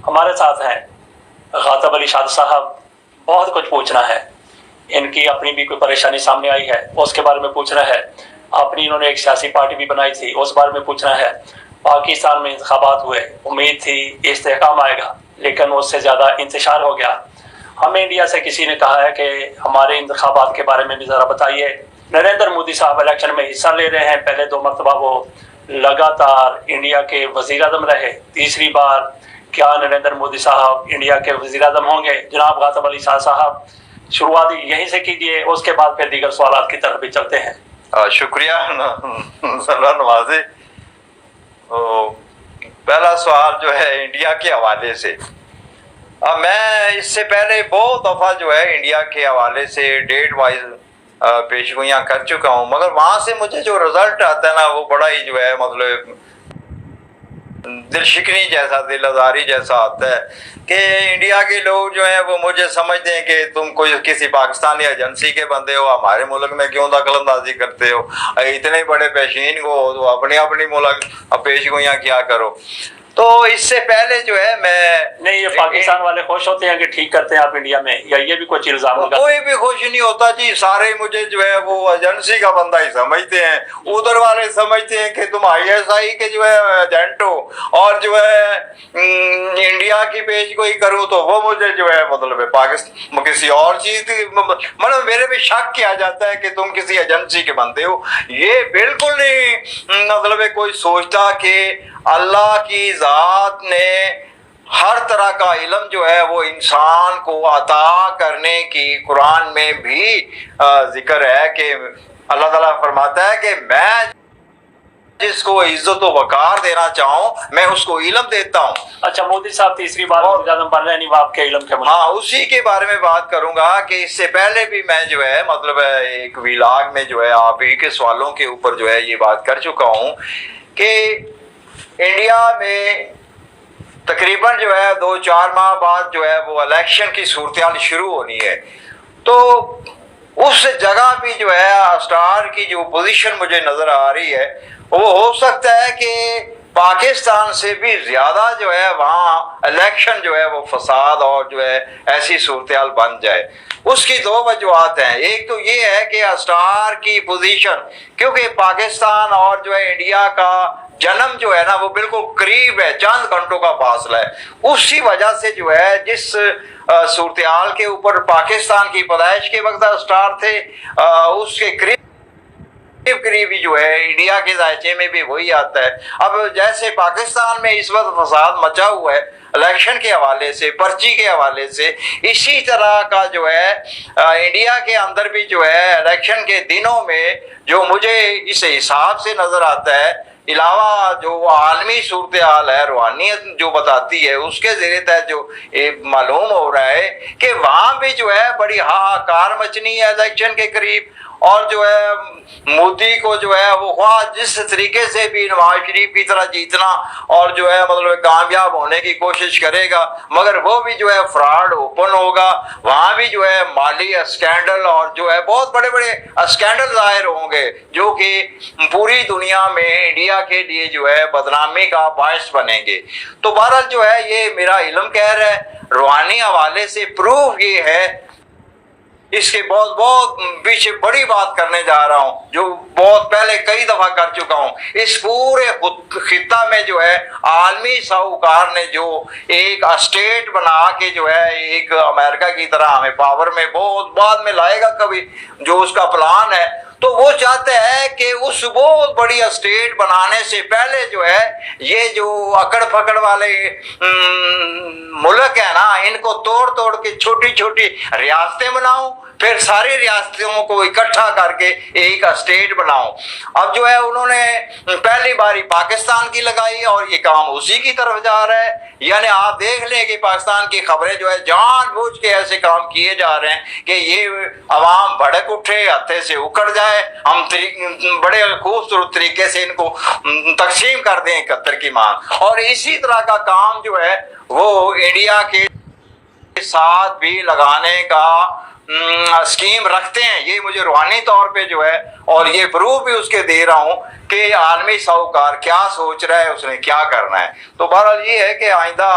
ہمارے ساتھ ہیں خاطب علی شاد صاحب. بہت کچھ پوچھنا ہے. ان کی اپنی بھی کوئی پریشانی سامنے آئی ہے، اس کے بارے میں پوچھنا ہے. اپنی انہوں نے ایک سیاسی پارٹی بھی بنائی تھی، اس بارے میں پوچھنا ہے. پاکستان میں انتخابات ہوئے، امید تھی استحکام آئے گا، لیکن اس سے زیادہ انتشار ہو گیا. ہمیں انڈیا سے کسی نے کہا ہے کہ ہمارے انتخابات کے بارے میں بھی ذرا بتائیے. نریندر مودی صاحب الیکشن میں حصہ لے رہے ہیں. پہلے 2 مرتبہ وہ لگاتار انڈیا کے وزیر اعظم رہے. تیسری بار کیا نریندر مودی صاحب انڈیا کے وزیر اعظم ہوں گے؟ جناب خاطب علی شاہ صاحب، شروعات یہیں سے کیجیے، اس کے بعد پھر دیگر سوالات کی طرف بھی چلتے ہیں. شکریہ نوازے. پہلا سوال جو ہے انڈیا کے حوالے سے، میں اس سے پہلے بہت دفعہ جو ہے انڈیا کے حوالے سے ڈیٹ وائز پیشگوئیاں کر چکا ہوں، مگر وہاں سے مجھے جو رزلٹ آتا ہے نا وہ بڑا ہی جو ہے مطلب دل شکنی جیسا، دل آزاری جیسا آتا ہے کہ انڈیا کے لوگ جو ہیں وہ مجھے سمجھتے ہیں کہ تم کوئی کسی پاکستانی ایجنسی کے بندے ہو، ہمارے ملک میں کیوں دخل اندازی کرتے ہو، اتنے بڑے پیشین کو تو اپنی اپنی ملک پیشگوئیاں کیا کرو. تو اس سے پہلے جو ہے میں نہیں، یہ پاکستان والے خوش ہوتے ہیں کہ ٹھیک کرتے ہیں آپ انڈیا میں، یا یہ بھی کچھ الزام ہوگا؟ کوئی بھی خوش نہیں ہوتا جی، سارے مجھے جو ہے وہ ایجنسی کا بندہ ہی سمجھتے ہیں. ادھر والے سمجھتے ہیں کہ تم ISI کے جو ہے ایجنٹ ہو، اور جو ہے انڈیا کی پیش گوئی کروں تو وہ مجھے جو ہے مطلب پاکستان کسی اور چیز کی، مطلب میرے بھی شک کیا جاتا ہے کہ تم کسی ایجنسی کے بندے ہو. یہ بالکل نہیں مطلب کوئی سوچتا کہ اللہ کی ذات نے ہر طرح کا علم جو ہے وہ انسان کو عطا کرنے کی قرآن میں بھی ذکر ہے کہ اللہ تعالیٰ فرماتا ہے کہ میں جس کو عزت و وقار دینا چاہوں میں اس کو علم دیتا ہوں. اچھا، مودی صاحب تیسری بار وزیر اعظم بن رہے ہیں، نہیں آپ کے علم کے ہاں اسی کے بارے میں بات کروں گا کہ اس سے پہلے بھی میں جو ہے مطلب ایک ویلاگ میں جو ہے آپ ہی کے سوالوں کے اوپر جو ہے یہ بات کر چکا ہوں کہ انڈیا میں تقریباً جو ہے 2-4 ماہ بعد جو ہے وہ الیکشن کی صورتحال شروع ہونی ہے. تو اس جگہ بھی جو ہے اسٹار کی جو پوزیشن مجھے نظر آ رہی ہے وہ ہو سکتا ہے کہ پاکستان سے بھی زیادہ جو ہے وہاں الیکشن جو ہے وہ فساد اور جو ہے ایسی صورتحال بن جائے. اس کی 2 وجوہات ہیں. ایک تو یہ ہے کہ اسٹار کی پوزیشن، کیونکہ پاکستان اور جو ہے انڈیا کا جنم جو ہے نا وہ بالکل قریب ہے، چند گھنٹوں کا فاصلہ ہے. اسی وجہ سے جو ہے جس صورتحال کے اوپر پاکستان کی پیدائش کے وقت اسٹار تھے، اس کے قریب ہی جو ہے انڈیا کے ذائقے میں بھی وہی آتا ہے. اب جیسے پاکستان میں اس وقت فساد مچا ہوا ہے الیکشن کے حوالے سے، پرچی کے حوالے سے، اسی طرح کا جو ہے انڈیا کے اندر بھی جو ہے الیکشن کے دنوں میں جو مجھے اس حساب سے نظر آتا ہے، علاوہ جو عالمی صورتحال ہے، روحانیت جو بتاتی ہے اس کے زیر تحت جو معلوم ہو رہا ہے کہ وہاں بھی جو ہے بڑی ہاہاکار مچنی ہے الیکشن کے قریب. اور جو ہے مودی کو جو ہے وہ خواہ جس طریقے سے بھی نواز شریف کی طرح جیتنا اور جو ہے مطلب کامیاب ہونے کی کوشش کرے گا، مگر وہ بھی جو ہے فراڈ اوپن ہوگا. وہاں بھی جو ہے مالی اسکینڈل اور جو ہے بہت بڑے بڑے اسکینڈل ظاہر ہوں گے جو کہ پوری دنیا میں انڈیا کے لیے جو ہے بدنامی کا باعث بنیں گے. تو بہرحال جو ہے یہ میرا علم کہہ رہا ہے. روحانی حوالے سے پروف یہ ہے، اس کے بہت پیچھے بڑی بات کرنے جا رہا ہوں جو بہت پہلے کئی دفعہ کر چکا ہوں. اس پورے خطہ میں جو ہے عالمی ساہوکار نے جو ایک اسٹیٹ بنا کے جو ہے ایک امریکہ کی طرح ہمیں پاور میں بہت بعد میں لائے گا کبھی، جو اس کا پلان ہے، تو وہ چاہتے ہیں کہ اس بہت بڑی اسٹیٹ بنانے سے پہلے جو ہے یہ جو اکڑ پکڑ والے ملک ہے نا ان کو توڑ کے چھوٹی چھوٹی ریاستیں بناؤں، پھر ساری ریاستوں کو اکٹھا کر کے ایک اسٹیٹ بناؤں. اب جو ہے انہوں نے پہلی باری پاکستان کی لگائی اور یہ کام اسی کی طرف جا رہا ہے. یعنی آپ دیکھ لیں کہ پاکستان کی خبریں جو ہے جان بوجھ کے ایسے کام کیے جا رہے ہیں کہ یہ عوام بھڑک اٹھے، ہتھے سے اکڑ جائے، ہم بڑے خوبصورت طریقے سے ان کو تقسیم کر دیں 71 کی مانگ. اور اسی طرح کا کام جو ہے وہ انڈیا کے ساتھ بھی لگانے کا اسکیم رکھتے ہیں. یہ مجھے روحانی طور پہ جو ہے اور یہ پروف بھی اس کے دے رہا ہوں کہ عالمی ساہوکار کیا سوچ رہا ہے، اس نے کیا کرنا ہے. تو بہرحال یہ ہے کہ آئندہ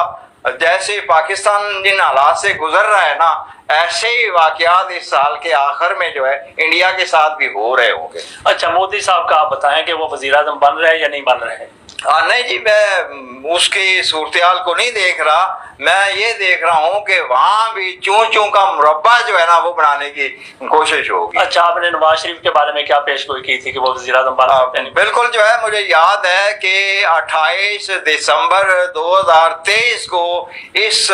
جیسے پاکستان جن حالات سے گزر رہا ہے نا، ایسے ہی واقعات اس سال کے آخر میں جو ہے انڈیا کے ساتھ بھی ہو رہے ہوں گے۔ اچھا، مودی صاحب کا آپ بتائیں کہ وہ وزیر اعظم بن رہے ہیں یا نہیں بن رہے ہیں؟ نہیں جی، میں اس کی صورتحال کو نہیں دیکھ رہا، میں یہ دیکھ رہا ہوں کہ وہاں بھی چوں کا مربع جو ہے نا وہ بنانے کی کوشش ہوگی۔ اچھا، آپ نے نواز شریف کے بارے میں کیا پیش گوئی کی تھی کہ وہ وزیر اعظم بن سکتے ہیں؟ بالکل جو ہے مجھے یاد ہے کہ 28 دسمبر 2023 کو اس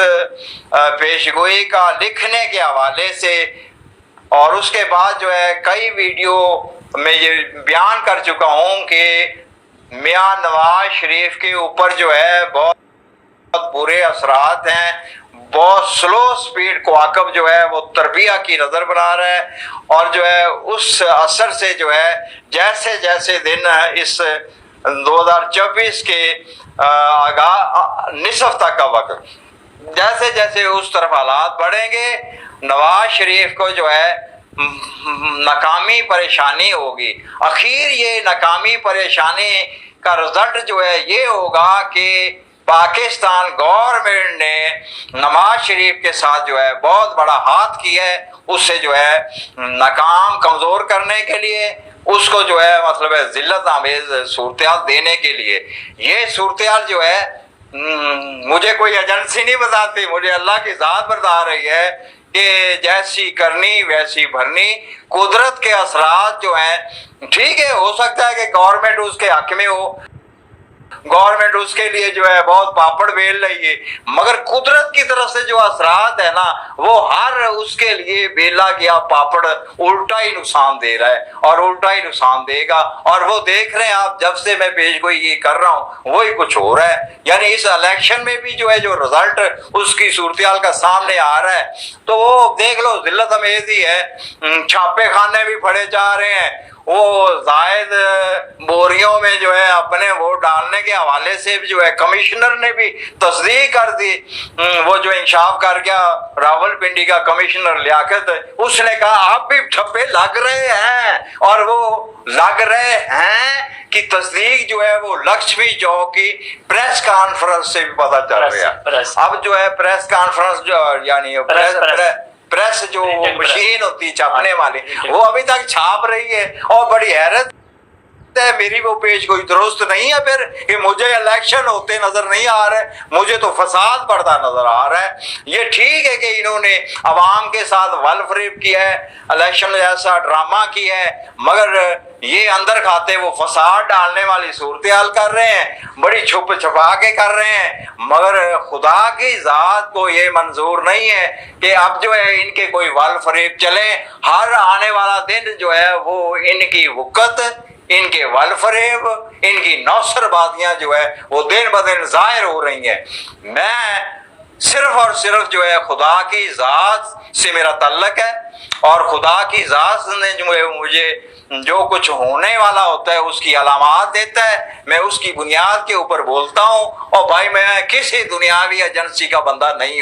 پیشگوئی کا لکھنے کے حوالے سے، اور اس کے بعد جو ہے کئی ویڈیو میں یہ بیان کر چکا ہوں کہ میاں نواز شریف کے اوپر جو ہے بہت برے اثرات ہیں، بہت سلو سپیڈ کواکب جو ہے وہ تربیہ کی نظر بنا رہا ہے، اور جو ہے اس اثر سے جو ہے جیسے جیسے دن اس 2024 کے نصف تک کا وقت جیسے جیسے اس طرف حالات بڑھیں گے، نواز شریف کو جو ہے ناکامی پریشانی ہوگی۔ آخر یہ ناکامی پریشانی کا رزلٹ جو ہے یہ ہوگا کہ پاکستان گورنمنٹ نے نواز شریف کے ساتھ جو ہے بہت بڑا ہاتھ کیا ہے، اس سے جو ہے ناکام کمزور کرنے کے لیے، اس کو جو ہے مطلب ہے ذلت آمیز صورتحال دینے کے لیے۔ یہ صورتحال جو ہے مجھے کوئی ایجنسی نہیں بتاتی، مجھے اللہ کی ذات بتا رہی ہے کہ جیسی کرنی ویسی بھرنی۔ قدرت کے اثرات جو ہیں، ٹھیک ہے، ہو سکتا ہے کہ گورنمنٹ اس کے حق میں ہو، گورنمنٹ اس کے لیے جو ہے بہت پاپڑ بیل رہی ہے، مگر قدرت کی طرف سے جو اثرات ہے نا وہ ہر اس کے لیے بیلا گیا پاپڑ الٹا ہی نقصان دے رہا ہے اور الٹا ہی نقصان دے گا۔ اور وہ دیکھ رہے ہیں آپ، جب سے میں پیش گوئی یہ کر رہا ہوں وہی کچھ ہو رہا ہے۔ یعنی اس الیکشن میں بھی جو ہے جو رزلٹ اس کی صورتحال کا سامنے آ رہا ہے تو وہ دیکھ لو ذلت امیز ہی ہے۔ چھاپے خانے بھی پھڑے جا رہے ہیں، وہ زائد بوریوں میں جو ہے اپنے ووٹ ڈالنے کے حوالے سے جو ہے کمشنر نے بھی تصدیق کر دی۔ وہ جو انکشاف کر گیا راول پنڈی کا کمشنر لیاقت، اس نے کہا آپ بھی ٹھپے لگ رہے ہیں، اور وہ لگ رہے ہیں کی تصدیق جو ہے وہ لکشمی چوک کی پریس کانفرنس سے بھی پتہ چل گیا۔ اب جو ہے پریس کانفرنس جو یعنی پریس جو مشین ہوتی چھاپنے والی، وہ ابھی تک چھاپ رہی ہے، اور بڑی حیرت ہے میری وہ پیش کوئی درست نہیں ہے پھر کہ مجھے الیکشن ہوتے نظر نہیں آ رہے، مجھے تو فساد بڑھتا نظر آ رہا ہے۔ یہ ٹھیک ہے کہ انہوں نے عوام کے ساتھ ول فریب کیا ہے، الیکشن جیسا ڈرامہ کیا ہے، مگر یہ اندر کھاتے وہ فساد ڈالنے والی صورتحال کر رہے ہیں، بڑی چھپ چھپا کے کر رہے ہیں، مگر خدا کی ذات کو یہ منظور نہیں ہے کہ اب جو ہے ان کے کوئی ول فریب چلے۔ ہر آنے والا دن جو ہے وہ ان کی وقت، ان کے ول فریب، ان کی نوسر بازیاں جو ہے وہ دن بدن ظاہر ہو رہی ہیں۔ میں صرف اور صرف جو ہے خدا کی ذات سے میرا تعلق ہے، اور خدا کی ذات نے جو ہے مجھے جو کچھ ہونے والا ہوتا ہے اس کی علامات دیتا ہے، میں اس کی بنیاد کے اوپر بولتا ہوں، اور بھائی میں کسی دنیاوی ایجنسی کا بندہ نہیں ہوں۔